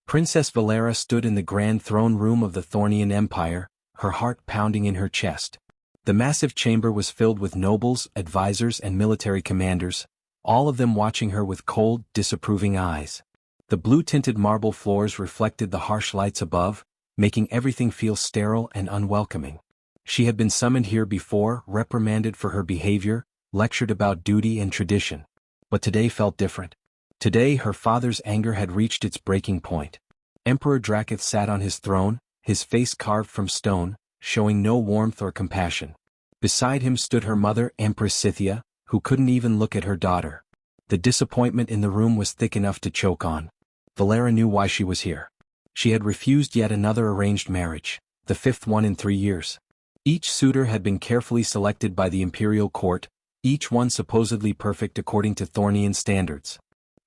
Princess Valera stood in the grand throne room of the Thornian Empire, her heart pounding in her chest. The massive chamber was filled with nobles, advisors and military commanders, all of them watching her with cold, disapproving eyes. The blue-tinted marble floors reflected the harsh lights above, making everything feel sterile and unwelcoming. She had been summoned here before, reprimanded for her behavior, lectured about duty and tradition. But today felt different. Today her father's anger had reached its breaking point. Emperor Dracith sat on his throne, his face carved from stone, showing no warmth or compassion. Beside him stood her mother, Empress Scythia, who couldn't even look at her daughter. The disappointment in the room was thick enough to choke on. Valera knew why she was here. She had refused yet another arranged marriage, the fifth one in 3 years. Each suitor had been carefully selected by the imperial court, each one supposedly perfect according to Thornian standards.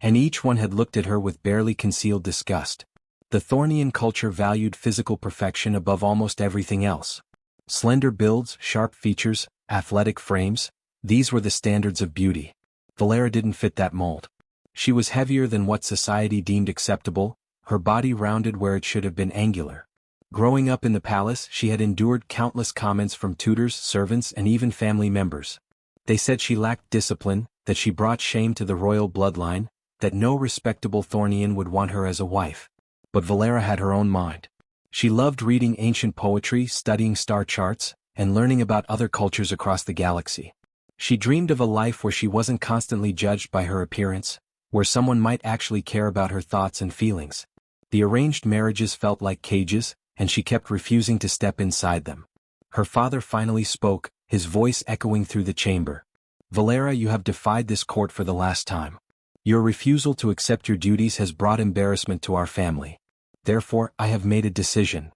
And each one had looked at her with barely concealed disgust. The Thornian culture valued physical perfection above almost everything else. Slender builds, sharp features, athletic frames, these were the standards of beauty. Valera didn't fit that mold. She was heavier than what society deemed acceptable, her body rounded where it should have been angular. Growing up in the palace, she had endured countless comments from tutors, servants, and even family members. They said she lacked discipline, that she brought shame to the royal bloodline, that no respectable Thornian would want her as a wife. But Valera had her own mind. She loved reading ancient poetry, studying star charts, and learning about other cultures across the galaxy. She dreamed of a life where she wasn't constantly judged by her appearance, where someone might actually care about her thoughts and feelings. The arranged marriages felt like cages, and she kept refusing to step inside them. Her father finally spoke, his voice echoing through the chamber. "Valera, you have defied this court for the last time. Your refusal to accept your duties has brought embarrassment to our family. Therefore, I have made a decision."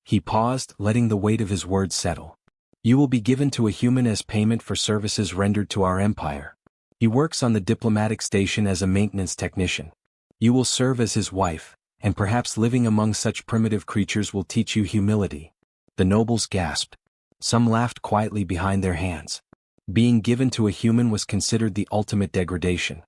He paused, letting the weight of his words settle. "You will be given to a human as payment for services rendered to our empire. He works on the diplomatic station as a maintenance technician. You will serve as his wife, and perhaps living among such primitive creatures will teach you humility." The nobles gasped. Some laughed quietly behind their hands. Being given to a human was considered the ultimate degradation.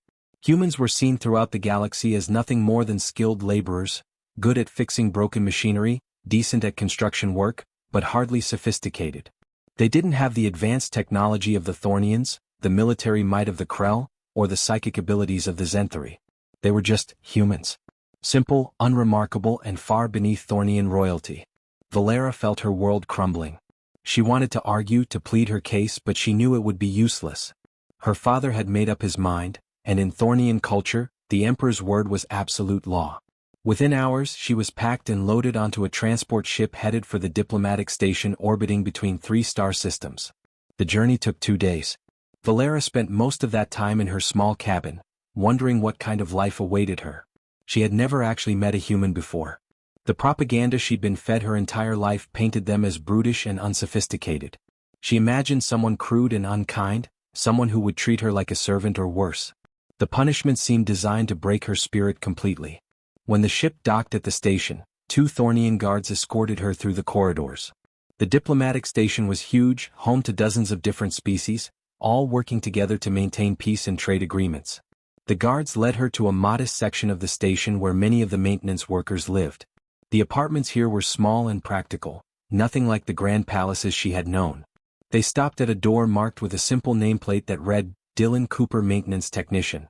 Humans were seen throughout the galaxy as nothing more than skilled laborers, good at fixing broken machinery, decent at construction work, but hardly sophisticated. They didn't have the advanced technology of the Thornians, the military might of the Krell, or the psychic abilities of the Zenthari. They were just humans. Simple, unremarkable, and far beneath Thornian royalty. Valera felt her world crumbling. She wanted to argue, to plead her case, but she knew it would be useless. Her father had made up his mind, and in Thornian culture, the Emperor's word was absolute law. Within hours, she was packed and loaded onto a transport ship headed for the diplomatic station orbiting between 3 star systems. The journey took 2 days. Valera spent most of that time in her small cabin, wondering what kind of life awaited her. She had never actually met a human before. The propaganda she'd been fed her entire life painted them as brutish and unsophisticated. She imagined someone crude and unkind, someone who would treat her like a servant or worse. The punishment seemed designed to break her spirit completely. When the ship docked at the station, 2 Thornian guards escorted her through the corridors. The diplomatic station was huge, home to dozens of different species, all working together to maintain peace and trade agreements. The guards led her to a modest section of the station where many of the maintenance workers lived. The apartments here were small and practical, nothing like the grand palaces she had known. They stopped at a door marked with a simple nameplate that read, "Dylan Cooper Maintenance Technician."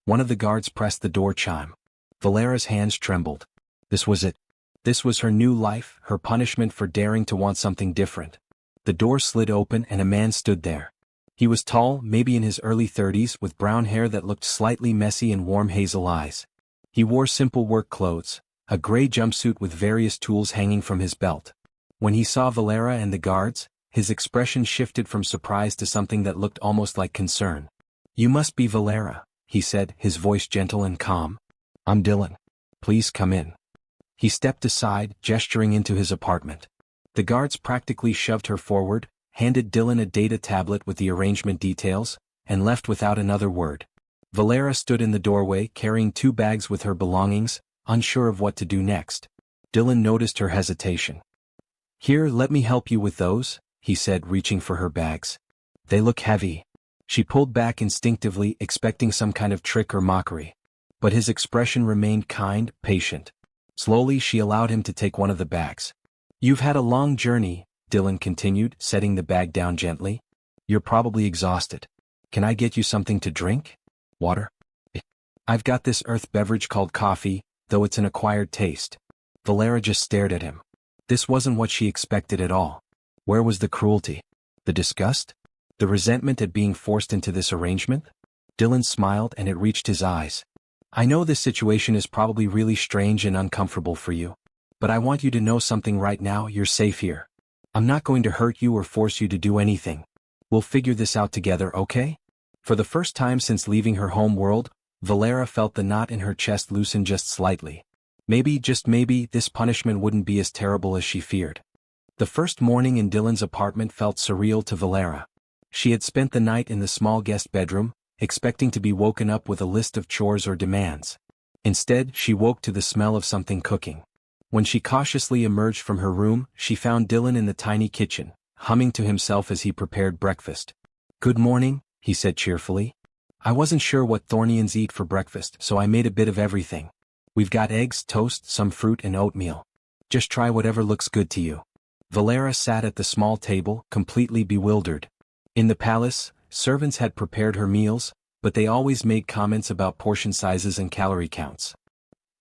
One of the guards pressed the door chime. Valera's hands trembled. This was it. This was her new life, her punishment for daring to want something different. The door slid open and a man stood there. He was tall, maybe in his early 30s, with brown hair that looked slightly messy and warm hazel eyes. He wore simple work clothes, a gray jumpsuit with various tools hanging from his belt. When he saw Valera and the guards, his expression shifted from surprise to something that looked almost like concern. "You must be Valera," he said, his voice gentle and calm. "I'm Dylan. Please come in." He stepped aside, gesturing into his apartment. The guards practically shoved her forward, handed Dylan a data tablet with the arrangement details, and left without another word. Valera stood in the doorway, carrying 2 bags with her belongings, unsure of what to do next. Dylan noticed her hesitation. "Here, let me help you with those," he said, reaching for her bags. "They look heavy." She pulled back instinctively, expecting some kind of trick or mockery. But his expression remained kind, patient. Slowly she allowed him to take one of the bags. "You've had a long journey," Dylan continued, setting the bag down gently. "You're probably exhausted. Can I get you something to drink? Water? I've got this earth beverage called coffee, though it's an acquired taste." Valera just stared at him. This wasn't what she expected at all. Where was the cruelty? The disgust? The resentment at being forced into this arrangement? Dylan smiled and it reached his eyes. "I know this situation is probably really strange and uncomfortable for you. But I want you to know something right now. You're safe here. I'm not going to hurt you or force you to do anything. We'll figure this out together, okay?" For the first time since leaving her home world, Valera felt the knot in her chest loosen just slightly. Maybe, just maybe, this punishment wouldn't be as terrible as she feared. The first morning in Dylan's apartment felt surreal to Valera. She had spent the night in the small guest bedroom, expecting to be woken up with a list of chores or demands. Instead, she woke to the smell of something cooking. When she cautiously emerged from her room, she found Dylan in the tiny kitchen, humming to himself as he prepared breakfast. "Good morning," he said cheerfully. "I wasn't sure what Thornians eat for breakfast, so I made a bit of everything. We've got eggs, toast, some fruit and oatmeal. Just try whatever looks good to you." Valera sat at the small table, completely bewildered. In the palace, servants had prepared her meals, but they always made comments about portion sizes and calorie counts.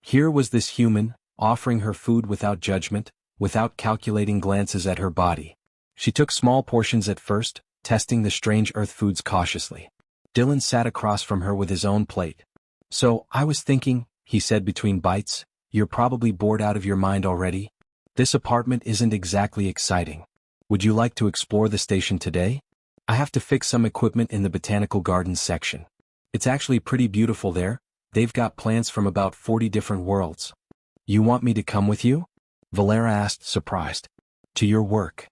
Here was this human, offering her food without judgment, without calculating glances at her body. She took small portions at first, testing the strange earth foods cautiously. Dylan sat across from her with his own plate. "So, I was thinking," he said between bites, "you're probably bored out of your mind already. This apartment isn't exactly exciting. Would you like to explore the station today? I have to fix some equipment in the botanical gardens section. It's actually pretty beautiful there. They've got plants from about 40 different worlds." "You want me to come with you?" Valera asked, surprised. "To your work?"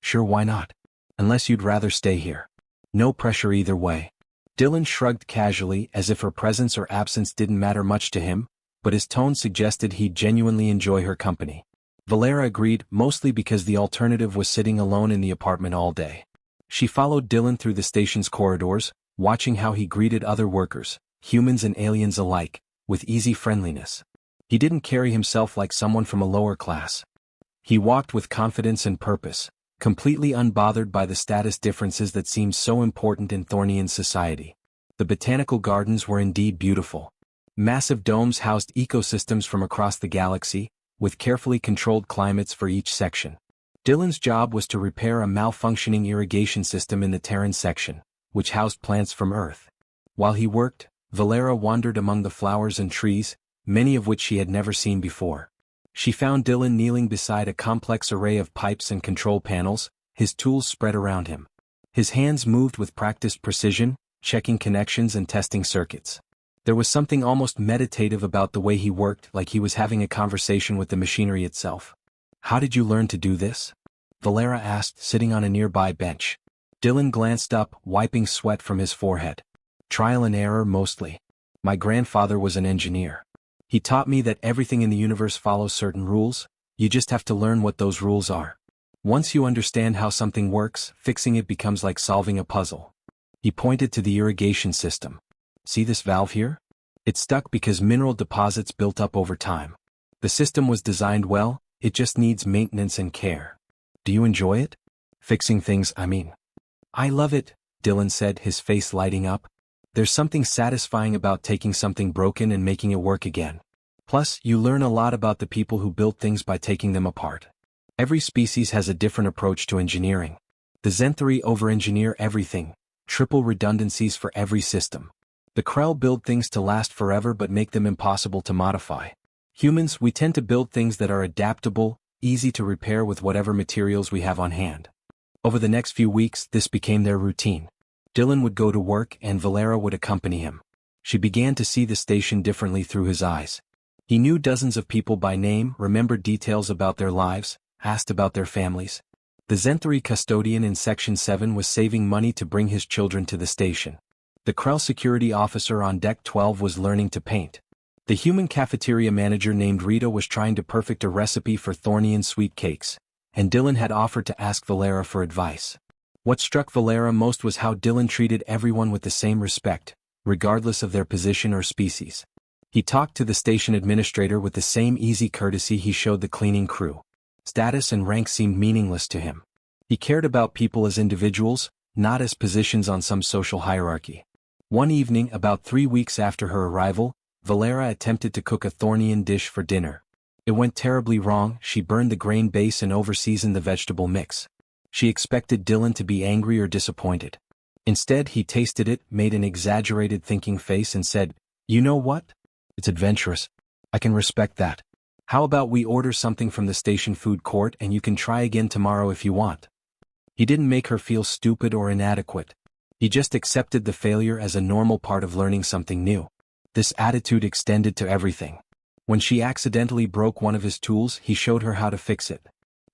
"Sure, why not? Unless you'd rather stay here. No pressure either way." Dylan shrugged casually as if her presence or absence didn't matter much to him, but his tone suggested he'd genuinely enjoy her company. Valera agreed, mostly because the alternative was sitting alone in the apartment all day. She followed Dylan through the station's corridors, watching how he greeted other workers, humans and aliens alike, with easy friendliness. He didn't carry himself like someone from a lower class. He walked with confidence and purpose, completely unbothered by the status differences that seemed so important in Thornian society. The botanical gardens were indeed beautiful. Massive domes housed ecosystems from across the galaxy, with carefully controlled climates for each section. Dylan's job was to repair a malfunctioning irrigation system in the Terran section, which housed plants from Earth. While he worked, Valera wandered among the flowers and trees, many of which she had never seen before. She found Dylan kneeling beside a complex array of pipes and control panels, his tools spread around him. His hands moved with practiced precision, checking connections and testing circuits. There was something almost meditative about the way he worked, like he was having a conversation with the machinery itself. "How did you learn to do this?" Valera asked, sitting on a nearby bench. Dylan glanced up, wiping sweat from his forehead. "Trial and error mostly. My grandfather was an engineer. He taught me that everything in the universe follows certain rules. You just have to learn what those rules are. Once you understand how something works, fixing it becomes like solving a puzzle." He pointed to the irrigation system. "See this valve here? It's stuck because mineral deposits built up over time. The system was designed well, it just needs maintenance and care. Do you enjoy it? Fixing things, I mean." "I love it," Dylan said, his face lighting up. "There's something satisfying about taking something broken and making it work again. Plus, you learn a lot about the people who built things by taking them apart. Every species has a different approach to engineering. The Zenthari over-engineer everything, triple redundancies for every system. The Krell build things to last forever but make them impossible to modify. Humans, we tend to build things that are adaptable, easy to repair with whatever materials we have on hand." Over the next few weeks, this became their routine. Dylan would go to work and Valera would accompany him. She began to see the station differently through his eyes. He knew dozens of people by name, remembered details about their lives, asked about their families. The Zenthari custodian in Section 7 was saving money to bring his children to the station. The Krell security officer on Deck 12 was learning to paint. The human cafeteria manager named Rita was trying to perfect a recipe for Thornian sweet cakes, and Dylan had offered to ask Valera for advice. What struck Valera most was how Dylan treated everyone with the same respect, regardless of their position or species. He talked to the station administrator with the same easy courtesy he showed the cleaning crew. Status and rank seemed meaningless to him. He cared about people as individuals, not as positions on some social hierarchy. One evening, about 3 weeks after her arrival, Valera attempted to cook a Thornian dish for dinner. It went terribly wrong. She burned the grain base and overseasoned the vegetable mix. She expected Dylan to be angry or disappointed. Instead, he tasted it, made an exaggerated thinking face and said, "You know what? It's adventurous. I can respect that. How about we order something from the station food court and you can try again tomorrow if you want?" He didn't make her feel stupid or inadequate. He just accepted the failure as a normal part of learning something new. This attitude extended to everything. When she accidentally broke one of his tools, he showed her how to fix it.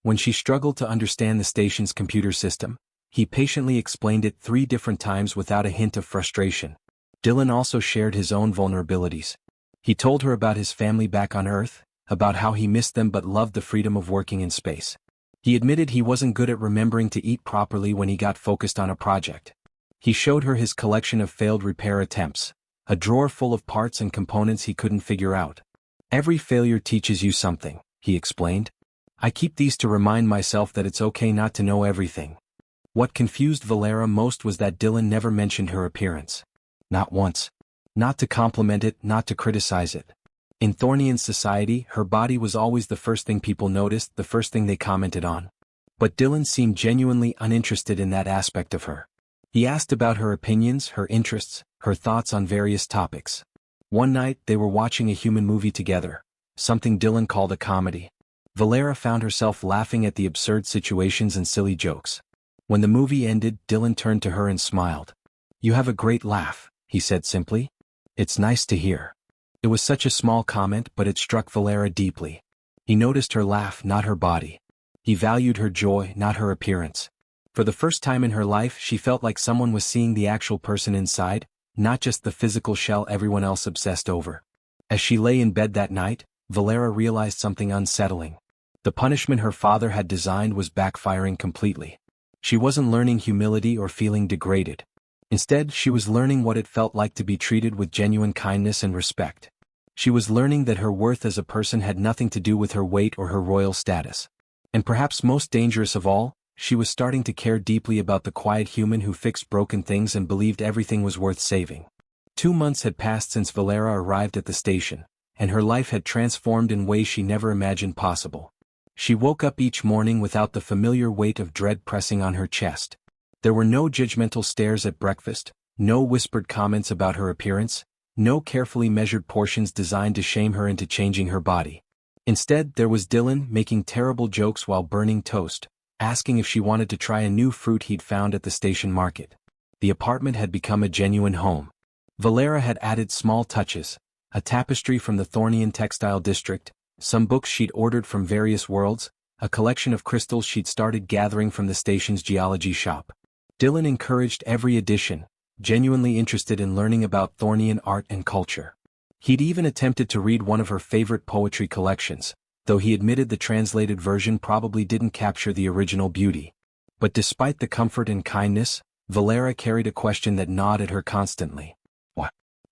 When she struggled to understand the station's computer system, he patiently explained it 3 different times without a hint of frustration. Dylan also shared his own vulnerabilities. He told her about his family back on Earth, about how he missed them but loved the freedom of working in space. He admitted he wasn't good at remembering to eat properly when he got focused on a project. He showed her his collection of failed repair attempts, a drawer full of parts and components he couldn't figure out. "Every failure teaches you something," he explained. "I keep these to remind myself that it's okay not to know everything." What confused Valera most was that Dylan never mentioned her appearance. Not once. Not to compliment it, not to criticize it. In Thornian society, her body was always the first thing people noticed, the first thing they commented on. But Dylan seemed genuinely uninterested in that aspect of her. He asked about her opinions, her interests, her thoughts on various topics. One night, they were watching a human movie together, something Dylan called a comedy. Valera found herself laughing at the absurd situations and silly jokes. When the movie ended, Dylan turned to her and smiled. "You have a great laugh," he said simply. "It's nice to hear." It was such a small comment, but it struck Valera deeply. He noticed her laugh, not her body. He valued her joy, not her appearance. For the first time in her life, she felt like someone was seeing the actual person inside, not just the physical shell everyone else obsessed over. As she lay in bed that night, Valera realized something unsettling. The punishment her father had designed was backfiring completely. She wasn't learning humility or feeling degraded. Instead, she was learning what it felt like to be treated with genuine kindness and respect. She was learning that her worth as a person had nothing to do with her weight or her royal status. And perhaps most dangerous of all, she was starting to care deeply about the quiet human who fixed broken things and believed everything was worth saving. 2 months had passed since Valera arrived at the station, and her life had transformed in ways she never imagined possible. She woke up each morning without the familiar weight of dread pressing on her chest. There were no judgmental stares at breakfast, no whispered comments about her appearance, no carefully measured portions designed to shame her into changing her body. Instead, there was Dylan making terrible jokes while burning toast, asking if she wanted to try a new fruit he'd found at the station market. The apartment had become a genuine home. Valera had added small touches, a tapestry from the Thornian textile district, some books she'd ordered from various worlds, a collection of crystals she'd started gathering from the station's geology shop. Dylan encouraged every addition, genuinely interested in learning about Thornian art and culture. He'd even attempted to read one of her favorite poetry collections, though he admitted the translated version probably didn't capture the original beauty. But despite the comfort and kindness, Valera carried a question that gnawed at her constantly.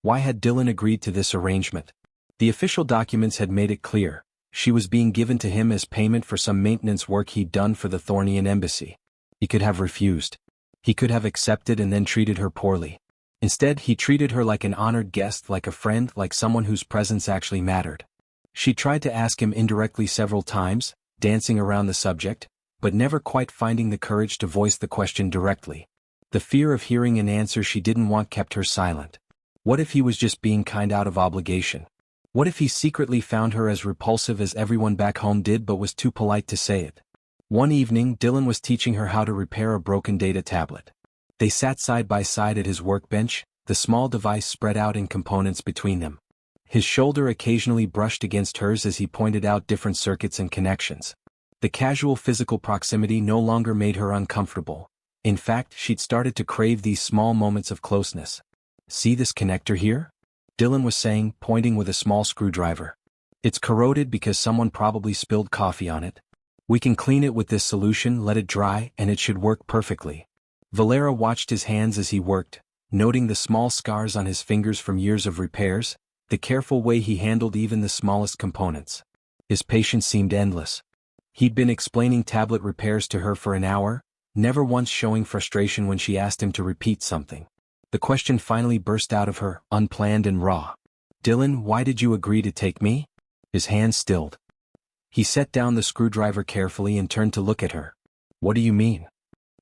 Why had Dylan agreed to this arrangement? The official documents had made it clear. She was being given to him as payment for some maintenance work he'd done for the Thornian embassy. He could have refused. He could have accepted and then treated her poorly. Instead, he treated her like an honored guest, like a friend, like someone whose presence actually mattered. She tried to ask him indirectly several times, dancing around the subject, but never quite finding the courage to voice the question directly. The fear of hearing an answer she didn't want kept her silent. What if he was just being kind out of obligation? What if he secretly found her as repulsive as everyone back home did but was too polite to say it? One evening, Dylan was teaching her how to repair a broken data tablet. They sat side by side at his workbench, the small device spread out in components between them. His shoulder occasionally brushed against hers as he pointed out different circuits and connections. The casual physical proximity no longer made her uncomfortable. In fact, she'd started to crave these small moments of closeness. "See this connector here?" Dylan was saying, pointing with a small screwdriver. "It's corroded because someone probably spilled coffee on it. We can clean it with this solution, let it dry, and it should work perfectly." Valera watched his hands as he worked, noting the small scars on his fingers from years of repairs, the careful way he handled even the smallest components. His patience seemed endless. He'd been explaining tablet repairs to her for an hour, never once showing frustration when she asked him to repeat something. The question finally burst out of her, unplanned and raw. "Dylan, why did you agree to take me?" His hand stilled. He set down the screwdriver carefully and turned to look at her. "What do you mean?"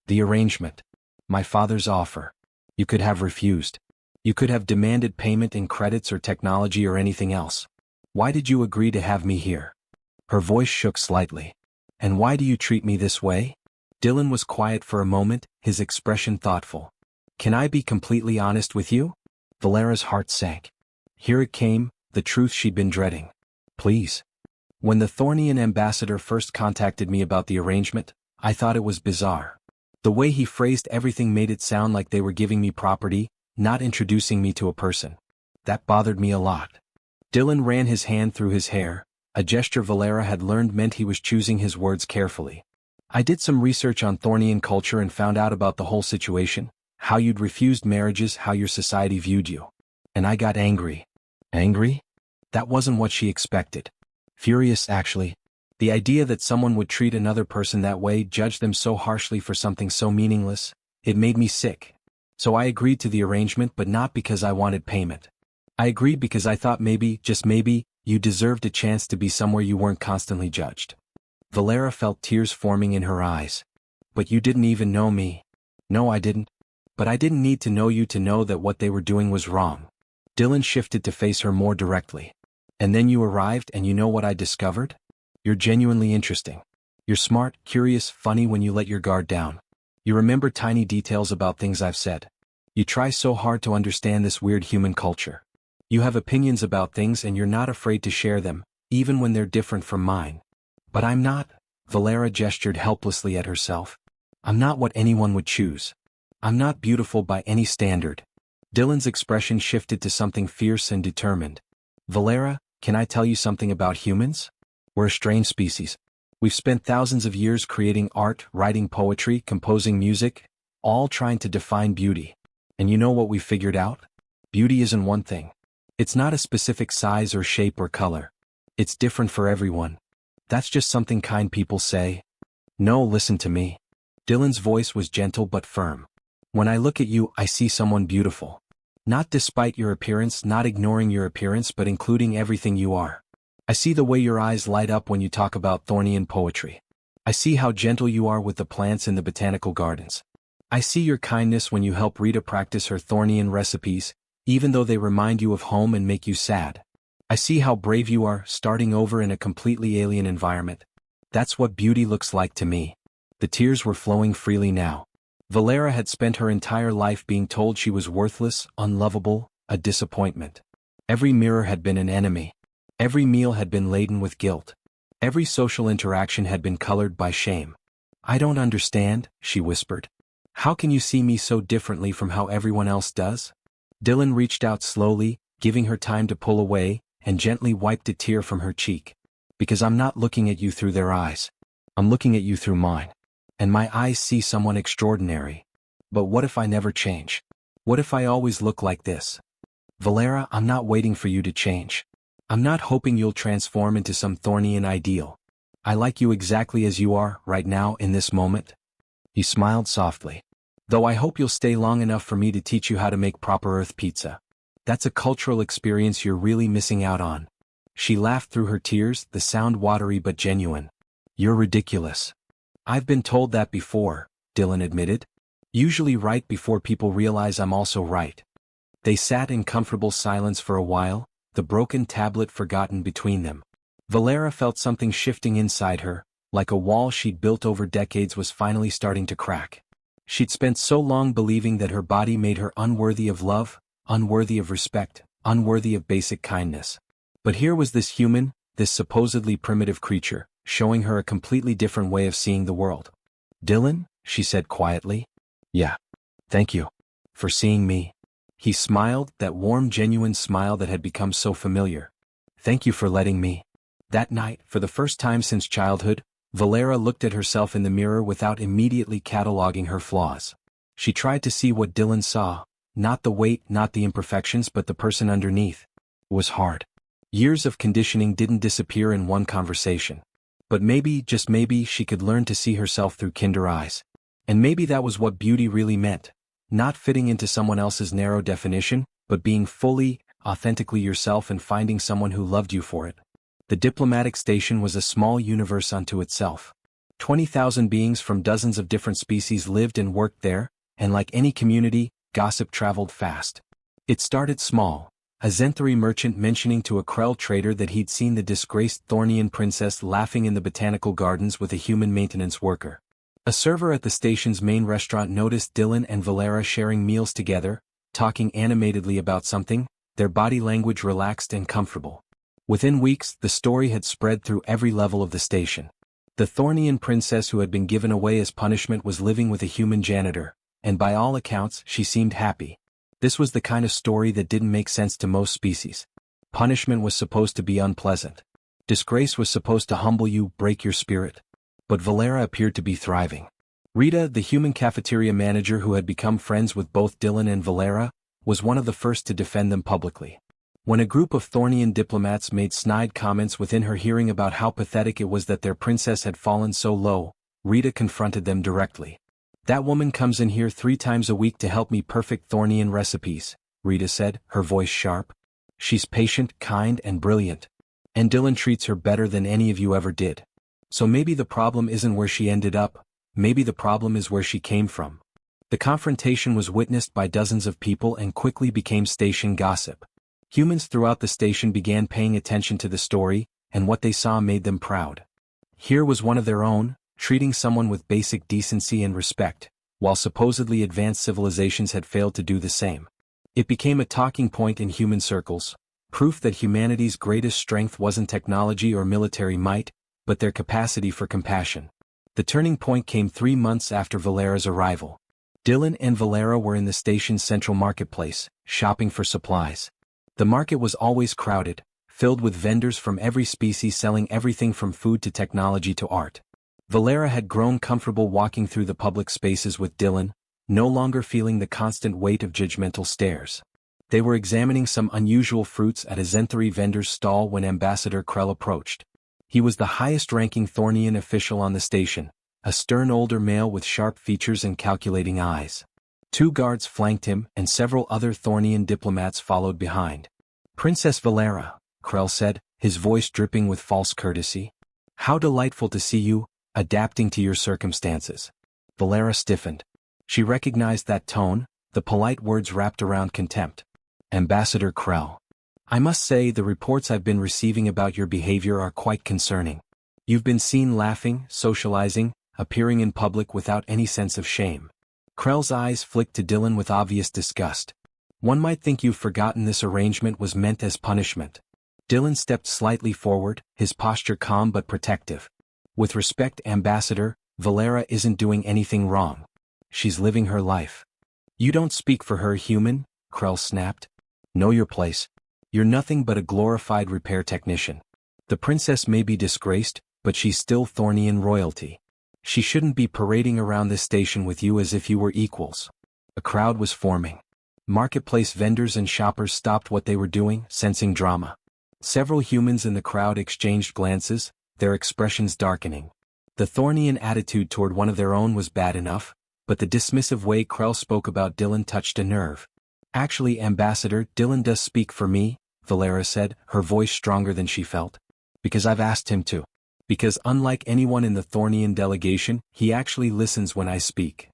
"The arrangement. My father's offer. You could have refused. You could have demanded payment in credits or technology or anything else. Why did you agree to have me here?" Her voice shook slightly. "And why do you treat me this way?" Dylan was quiet for a moment, his expression thoughtful. "Can I be completely honest with you?" Valera's heart sank. Here it came, the truth she'd been dreading. "Please." "When the Thornian ambassador first contacted me about the arrangement, I thought it was bizarre. The way he phrased everything made it sound like they were giving me property, not introducing me to a person. That bothered me a lot." Dylan ran his hand through his hair, a gesture Valera had learned meant he was choosing his words carefully. "I did some research on Thornian culture and found out about the whole situation, how you'd refused marriages, how your society viewed you. And I got angry." "Angry?" That wasn't what she expected. Furious, actually. The idea that someone would treat another person that way, judge them so harshly for something so meaningless, it made me sick. "So I agreed to the arrangement, but not because I wanted payment. I agreed because I thought maybe, just maybe, you deserved a chance to be somewhere you weren't constantly judged." Valera felt tears forming in her eyes. "But you didn't even know me." "No, I didn't. But I didn't need to know you to know that what they were doing was wrong." Dylan shifted to face her more directly. "And then you arrived and you know what I discovered? You're genuinely interesting. You're smart, curious, funny when you let your guard down. You remember tiny details about things I've said. You try so hard to understand this weird human culture. You have opinions about things and you're not afraid to share them, even when they're different from mine. But I'm not." Valera gestured helplessly at herself. "I'm not what anyone would choose. I'm not beautiful by any standard." Dylan's expression shifted to something fierce and determined. "Valera, can I tell you something about humans? We're a strange species. We've spent thousands of years creating art, writing poetry, composing music, all trying to define beauty. And you know what we figured out? Beauty isn't one thing. It's not a specific size or shape or color. It's different for everyone. That's just something kind people say. No, listen to me." Dylan's voice was gentle but firm. "When I look at you, I see someone beautiful. Not despite your appearance, not ignoring your appearance, but including everything you are. I see the way your eyes light up when you talk about Thornian poetry. I see how gentle you are with the plants in the botanical gardens. I see your kindness when you help Rita practice her Thornian recipes, even though they remind you of home and make you sad. I see how brave you are, starting over in a completely alien environment. That's what beauty looks like to me." The tears were flowing freely now. Valera had spent her entire life being told she was worthless, unlovable, a disappointment. Every mirror had been an enemy. Every meal had been laden with guilt. Every social interaction had been colored by shame. "I don't understand," she whispered. "How can you see me so differently from how everyone else does?" Dylan reached out slowly, giving her time to pull away, and gently wiped a tear from her cheek. "Because I'm not looking at you through their eyes. I'm looking at you through mine. And my eyes see someone extraordinary. But what if I never change? What if I always look like this? Valera, I'm not waiting for you to change. I'm not hoping you'll transform into some Thornian ideal. I like you exactly as you are, right now, in this moment." He smiled softly. "Though I hope you'll stay long enough for me to teach you how to make proper Earth pizza. That's a cultural experience you're really missing out on." She laughed through her tears, the sound watery but genuine. "You're ridiculous." "I've been told that before," Dylan admitted. "Usually right before people realize I'm also right." They sat in comfortable silence for a while, the broken tablet forgotten between them. Valera felt something shifting inside her, like a wall she'd built over decades was finally starting to crack. She'd spent so long believing that her body made her unworthy of love, unworthy of respect, unworthy of basic kindness. But here was this human, this supposedly primitive creature, showing her a completely different way of seeing the world. "Dylan," she said quietly. "Yeah. Thank you. For seeing me." He smiled, that warm, genuine smile that had become so familiar. "Thank you for letting me." That night, for the first time since childhood, Valera looked at herself in the mirror without immediately cataloging her flaws. She tried to see what Dylan saw, not the weight, not the imperfections, but the person underneath. was hard. Years of conditioning didn't disappear in one conversation. But maybe, just maybe, she could learn to see herself through kinder eyes. And maybe that was what beauty really meant. Not fitting into someone else's narrow definition, but being fully, authentically yourself and finding someone who loved you for it. The diplomatic station was a small universe unto itself. 20,000 beings from dozens of different species lived and worked there, and like any community, gossip traveled fast. It started small. A Zenthari merchant mentioning to a Krell trader that he'd seen the disgraced Thornian princess laughing in the botanical gardens with a human maintenance worker. A server at the station's main restaurant noticed Dylan and Valera sharing meals together, talking animatedly about something, their body language relaxed and comfortable. Within weeks, the story had spread through every level of the station. The Thornian princess who had been given away as punishment was living with a human janitor, and by all accounts, she seemed happy. This was the kind of story that didn't make sense to most species. Punishment was supposed to be unpleasant. Disgrace was supposed to humble you, break your spirit. But Valera appeared to be thriving. Rita, the human cafeteria manager who had become friends with both Dylan and Valera, was one of the first to defend them publicly. When a group of Thornian diplomats made snide comments within her hearing about how pathetic it was that their princess had fallen so low, Rita confronted them directly. "That woman comes in here 3 times a week to help me perfect Thornian recipes," Rita said, her voice sharp. "She's patient, kind, and brilliant. And Dylan treats her better than any of you ever did. So maybe the problem isn't where she ended up, maybe the problem is where she came from." The confrontation was witnessed by dozens of people and quickly became station gossip. Humans throughout the station began paying attention to the story, and what they saw made them proud. Here was one of their own, treating someone with basic decency and respect, while supposedly advanced civilizations had failed to do the same. It became a talking point in human circles, proof that humanity's greatest strength wasn't technology or military might, but their capacity for compassion. The turning point came 3 months after Valera's arrival. Dylan and Valera were in the station's central marketplace, shopping for supplies. The market was always crowded, filled with vendors from every species selling everything from food to technology to art. Valera had grown comfortable walking through the public spaces with Dylan, no longer feeling the constant weight of judgmental stares. They were examining some unusual fruits at a Zenthari vendor's stall when Ambassador Krell approached. He was the highest-ranking Thornian official on the station, a stern older male with sharp features and calculating eyes. 2 guards flanked him, and several other Thornian diplomats followed behind. "Princess Valera," Krell said, his voice dripping with false courtesy. "How delightful to see you, adapting to your circumstances." Valera stiffened. She recognized that tone, the polite words wrapped around contempt. "Ambassador Krell, I must say the reports I've been receiving about your behavior are quite concerning. You've been seen laughing, socializing, appearing in public without any sense of shame." Krell's eyes flicked to Dylan with obvious disgust. "One might think you've forgotten this arrangement was meant as punishment." Dylan stepped slightly forward, his posture calm but protective. "With respect, Ambassador, Valera isn't doing anything wrong. She's living her life." "You don't speak for her, human," Krell snapped. "Know your place. You're nothing but a glorified repair technician. The princess may be disgraced, but she's still Thornian royalty. She shouldn't be parading around this station with you as if you were equals." A crowd was forming. Marketplace vendors and shoppers stopped what they were doing, sensing drama. Several humans in the crowd exchanged glances, their expressions darkening. The Thornian attitude toward one of their own was bad enough, but the dismissive way Krell spoke about Dylan touched a nerve. "Actually, Ambassador, Dylan does speak for me," Valera said, her voice stronger than she felt. "Because I've asked him to. Because unlike anyone in the Thornian delegation, he actually listens when I speak."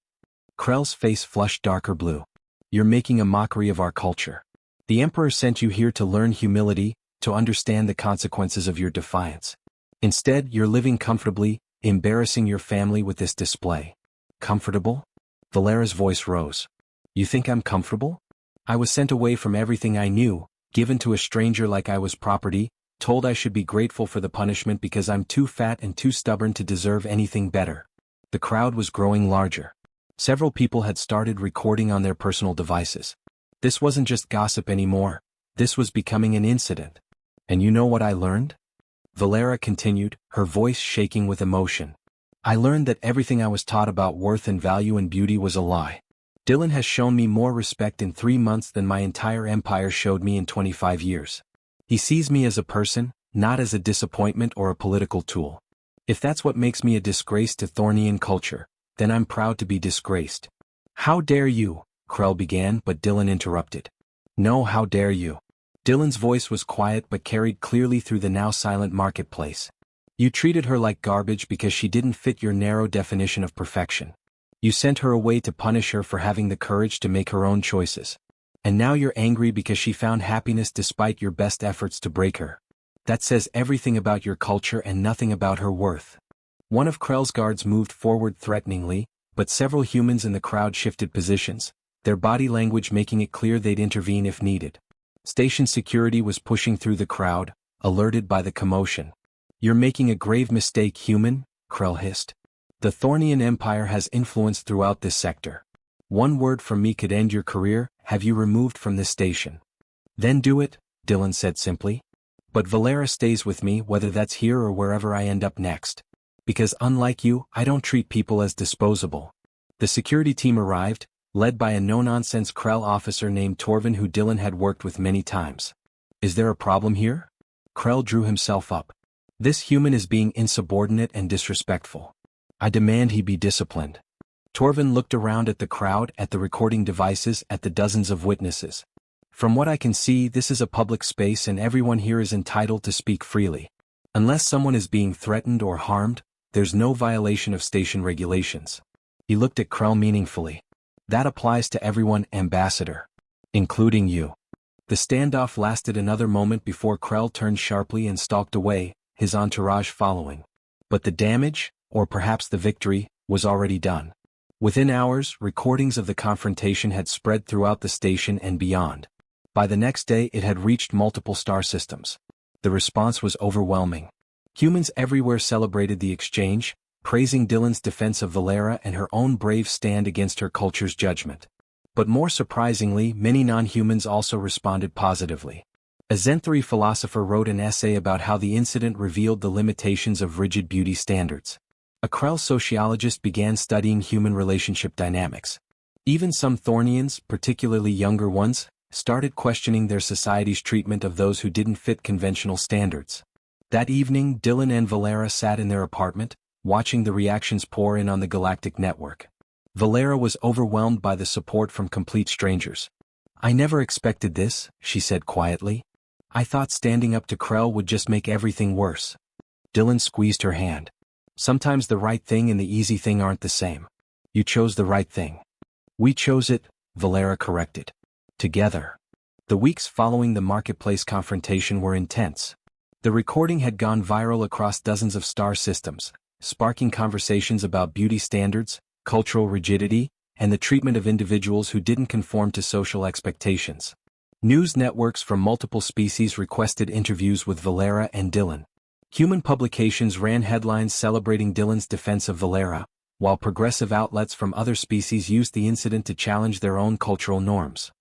Krell's face flushed darker blue. "You're making a mockery of our culture. The Emperor sent you here to learn humility, to understand the consequences of your defiance. Instead, you're living comfortably, embarrassing your family with this display." "Comfortable?" Valera's voice rose. "You think I'm comfortable? I was sent away from everything I knew, given to a stranger like I was property, told I should be grateful for the punishment because I'm too fat and too stubborn to deserve anything better." The crowd was growing larger. Several people had started recording on their personal devices. This wasn't just gossip anymore. This was becoming an incident. "And you know what I learned?" Valera continued, her voice shaking with emotion. "I learned that everything I was taught about worth and value and beauty was a lie. Dylan has shown me more respect in 3 months than my entire empire showed me in 25 years. He sees me as a person, not as a disappointment or a political tool. If that's what makes me a disgrace to Thornian culture, then I'm proud to be disgraced. How dare you, Krell began, but Dylan interrupted. No, how dare you. Dylan's voice was quiet but carried clearly through the now silent marketplace. You treated her like garbage because she didn't fit your narrow definition of perfection. You sent her away to punish her for having the courage to make her own choices. And now you're angry because she found happiness despite your best efforts to break her. That says everything about your culture and nothing about her worth. One of Krell's guards moved forward threateningly, but several humans in the crowd shifted positions, their body language making it clear they'd intervene if needed. Station security was pushing through the crowd, alerted by the commotion. You're making a grave mistake, human, Krell hissed. The Thornian Empire has influence throughout this sector. One word from me could end your career, have you removed from this station. Then do it, Dylan said simply. But Valera stays with me whether that's here or wherever I end up next. Because unlike you, I don't treat people as disposable. The security team arrived, led by a no-nonsense Krell officer named Torvin who Dylan had worked with many times. Is there a problem here? Krell drew himself up. This human is being insubordinate and disrespectful. I demand he be disciplined. Torvin looked around at the crowd, at the recording devices, at the dozens of witnesses. From what I can see, this is a public space and everyone here is entitled to speak freely. Unless someone is being threatened or harmed, there's no violation of station regulations. He looked at Krell meaningfully. That applies to everyone, Ambassador. Including you. The standoff lasted another moment before Krell turned sharply and stalked away, his entourage following. But the damage, or perhaps the victory, was already done. Within hours, recordings of the confrontation had spread throughout the station and beyond. By the next day it had reached multiple star systems. The response was overwhelming. Humans everywhere celebrated the exchange, praising Dylan's defense of Valera and her own brave stand against her culture's judgment. But more surprisingly, many non-humans also responded positively. A Zenthari philosopher wrote an essay about how the incident revealed the limitations of rigid beauty standards. A Krell sociologist began studying human relationship dynamics. Even some Thornians, particularly younger ones, started questioning their society's treatment of those who didn't fit conventional standards. That evening, Dylan and Valera sat in their apartment, watching the reactions pour in on the Galactic network. Valera was overwhelmed by the support from complete strangers. I never expected this, she said quietly. I thought standing up to Krell would just make everything worse. Dylan squeezed her hand. Sometimes the right thing and the easy thing aren't the same. You chose the right thing. We chose it, Valera corrected. Together. The weeks following the marketplace confrontation were intense. The recording had gone viral across dozens of star systems, sparking conversations about beauty standards, cultural rigidity, and the treatment of individuals who didn't conform to social expectations. News networks from multiple species requested interviews with Valera and Dylan. Human publications ran headlines celebrating Dylan's defense of Valera, while progressive outlets from other species used the incident to challenge their own cultural norms.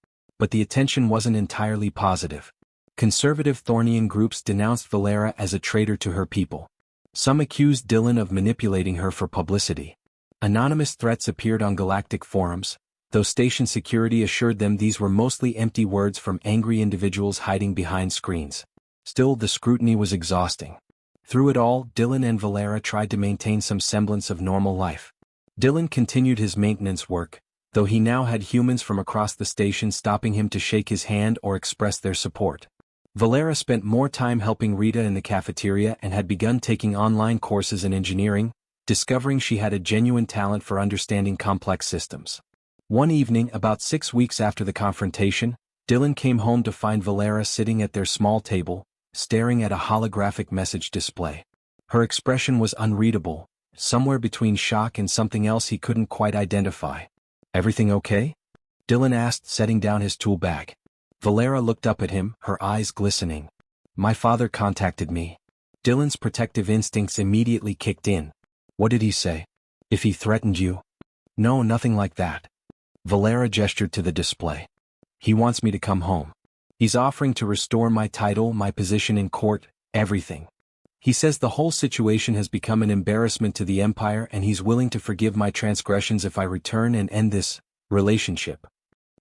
But the attention wasn't entirely positive. Conservative Thornian groups denounced Valera as a traitor to her people. Some accused Dylan of manipulating her for publicity. Anonymous threats appeared on galactic forums, though station security assured them these were mostly empty words from angry individuals hiding behind screens. Still, the scrutiny was exhausting. Through it all, Dylan and Valera tried to maintain some semblance of normal life. Dylan continued his maintenance work, though he now had humans from across the station stopping him to shake his hand or express their support. Valera spent more time helping Rita in the cafeteria and had begun taking online courses in engineering, discovering she had a genuine talent for understanding complex systems. One evening, about 6 weeks after the confrontation, Dylan came home to find Valera sitting at their small table, staring at a holographic message display. Her expression was unreadable, somewhere between shock and something else he couldn't quite identify. Everything okay? Dylan asked, setting down his tool bag. Valera looked up at him, her eyes glistening. My father contacted me. Dylan's protective instincts immediately kicked in. What did he say? If he threatened you? No, nothing like that. Valera gestured to the display. He wants me to come home. He's offering to restore my title, my position in court, everything. He says the whole situation has become an embarrassment to the Empire and he's willing to forgive my transgressions if I return and end this relationship.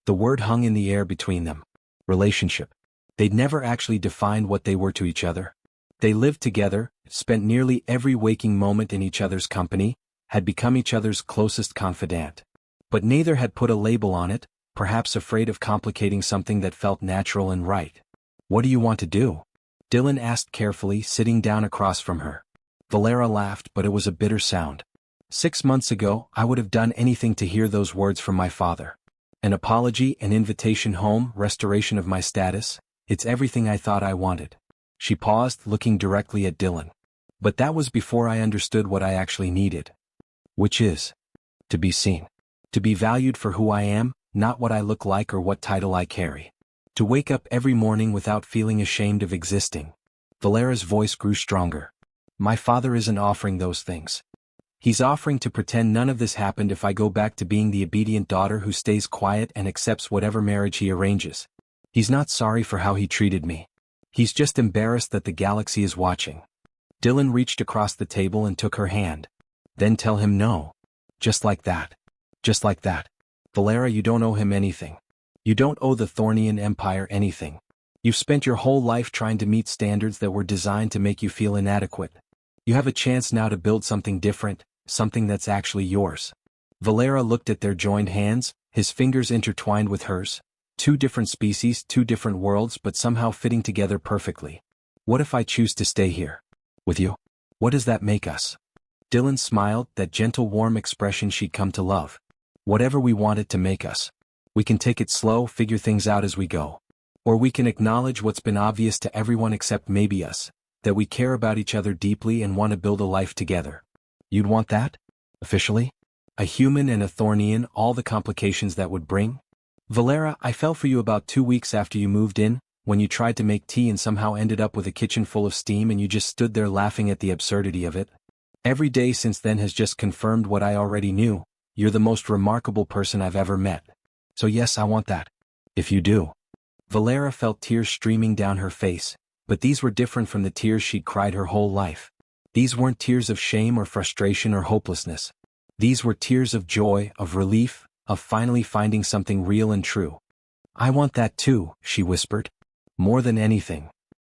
The word hung in the air between them. Relationship. They'd never actually defined what they were to each other. They lived together, spent nearly every waking moment in each other's company, had become each other's closest confidant. But neither had put a label on it, perhaps afraid of complicating something that felt natural and right. "What do you want to do?" Dylan asked carefully, sitting down across from her. Valera laughed, but it was a bitter sound. 6 months ago, I would have done anything to hear those words from my father. An apology, an invitation home, restoration of my status. It's everything I thought I wanted. She paused, looking directly at Dylan. But that was before I understood what I actually needed. Which is to be seen. To be valued for who I am, not what I look like or what title I carry. To wake up every morning without feeling ashamed of existing. Valera's voice grew stronger. My father isn't offering those things. He's offering to pretend none of this happened if I go back to being the obedient daughter who stays quiet and accepts whatever marriage he arranges. He's not sorry for how he treated me. He's just embarrassed that the galaxy is watching. Dylan reached across the table and took her hand. Then tell him no. Just like that. Just like that. Valera, you don't owe him anything. You don't owe the Thornian Empire anything. You've spent your whole life trying to meet standards that were designed to make you feel inadequate. You have a chance now to build something different, something that's actually yours. Valera looked at their joined hands, his fingers intertwined with hers. 2 different species, 2 different worlds, but somehow fitting together perfectly. What if I choose to stay here? With you? What does that make us? Dylan smiled, that gentle warm expression she'd come to love. Whatever we want it to make us. We can take it slow, figure things out as we go. Or we can acknowledge what's been obvious to everyone except maybe us, that we care about each other deeply and want to build a life together. You'd want that? Officially? A human and a Thornian, all the complications that would bring? Valera, I fell for you about 2 weeks after you moved in, when you tried to make tea and somehow ended up with a kitchen full of steam and you just stood there laughing at the absurdity of it. Every day since then has just confirmed what I already knew. You're the most remarkable person I've ever met. So yes, I want that. If you do. Valera felt tears streaming down her face, but these were different from the tears she'd cried her whole life. These weren't tears of shame or frustration or hopelessness. These were tears of joy, of relief, of finally finding something real and true. I want that too, she whispered. More than anything.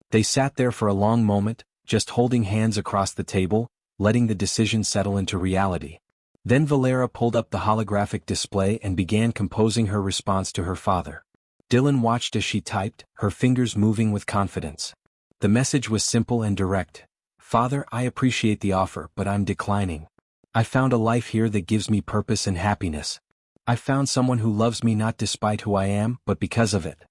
They sat there for a long moment, just holding hands across the table, letting the decision settle into reality. Then Valera pulled up the holographic display and began composing her response to her father. Dylan watched as she typed, her fingers moving with confidence. The message was simple and direct. Father, I appreciate the offer, but I'm declining. I found a life here that gives me purpose and happiness. I found someone who loves me not despite who I am, but because of it.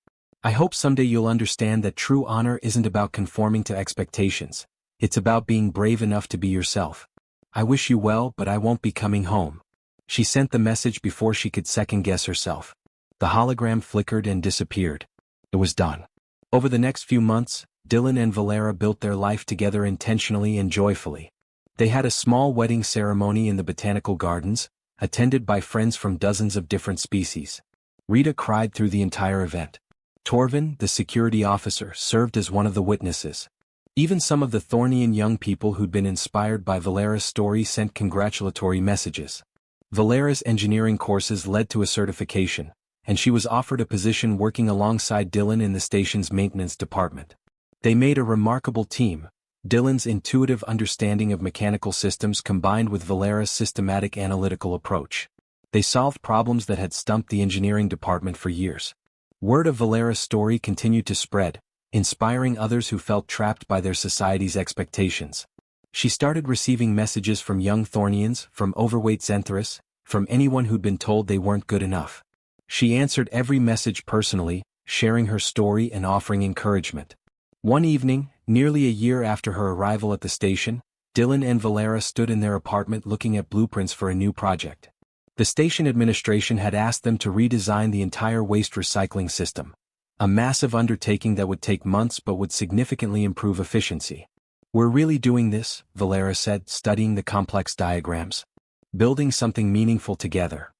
I hope someday you'll understand that true honor isn't about conforming to expectations. It's about being brave enough to be yourself. I wish you well, but I won't be coming home. She sent the message before she could second-guess herself. The hologram flickered and disappeared. It was done. Over the next few months, Dylan and Valera built their life together intentionally and joyfully. They had a small wedding ceremony in the botanical gardens, attended by friends from dozens of different species. Rita cried through the entire event. Torvin, the security officer, served as one of the witnesses. Even some of the Thornian young people who'd been inspired by Valera's story sent congratulatory messages. Valera's engineering courses led to a certification, and she was offered a position working alongside Dylan in the station's maintenance department. They made a remarkable team. Dylan's intuitive understanding of mechanical systems combined with Valera's systematic analytical approach. They solved problems that had stumped the engineering department for years. Word of Valera's story continued to spread, inspiring others who felt trapped by their society's expectations. She started receiving messages from young Thornians, from overweight Xanthorus, from anyone who'd been told they weren't good enough. She answered every message personally, sharing her story and offering encouragement. One evening, nearly a year after her arrival at the station, Dylan and Valera stood in their apartment looking at blueprints for a new project. The station administration had asked them to redesign the entire waste recycling system. A massive undertaking that would take months but would significantly improve efficiency. We're really doing this, Valera said, studying the complex diagrams. Building something meaningful together.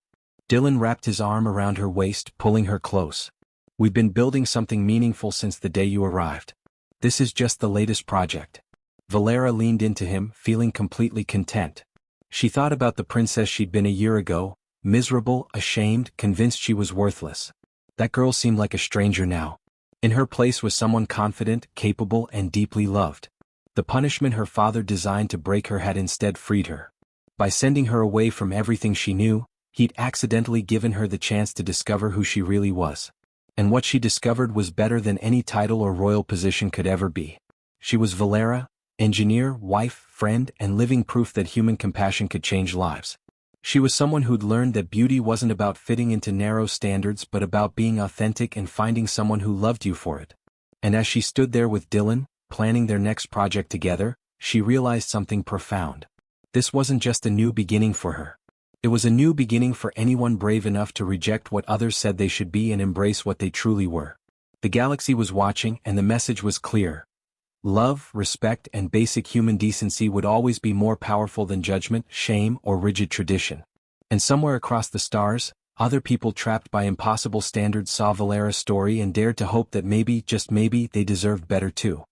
Dylan wrapped his arm around her waist, pulling her close. We've been building something meaningful since the day you arrived. This is just the latest project. Valera leaned into him, feeling completely content. She thought about the princess she'd been a year ago, miserable, ashamed, convinced she was worthless. That girl seemed like a stranger now. In her place was someone confident, capable, and deeply loved. The punishment her father designed to break her had instead freed her. By sending her away from everything she knew, he'd accidentally given her the chance to discover who she really was. And what she discovered was better than any title or royal position could ever be. She was Valera, engineer, wife, friend, and living proof that human compassion could change lives. She was someone who'd learned that beauty wasn't about fitting into narrow standards but about being authentic and finding someone who loved you for it. And as she stood there with Dylan, planning their next project together, she realized something profound. This wasn't just a new beginning for her. It was a new beginning for anyone brave enough to reject what others said they should be and embrace what they truly were. The galaxy was watching, and the message was clear. Love, respect, and basic human decency would always be more powerful than judgment, shame, or rigid tradition. And somewhere across the stars, other people trapped by impossible standards saw Valera's story and dared to hope that maybe, just maybe, they deserved better too.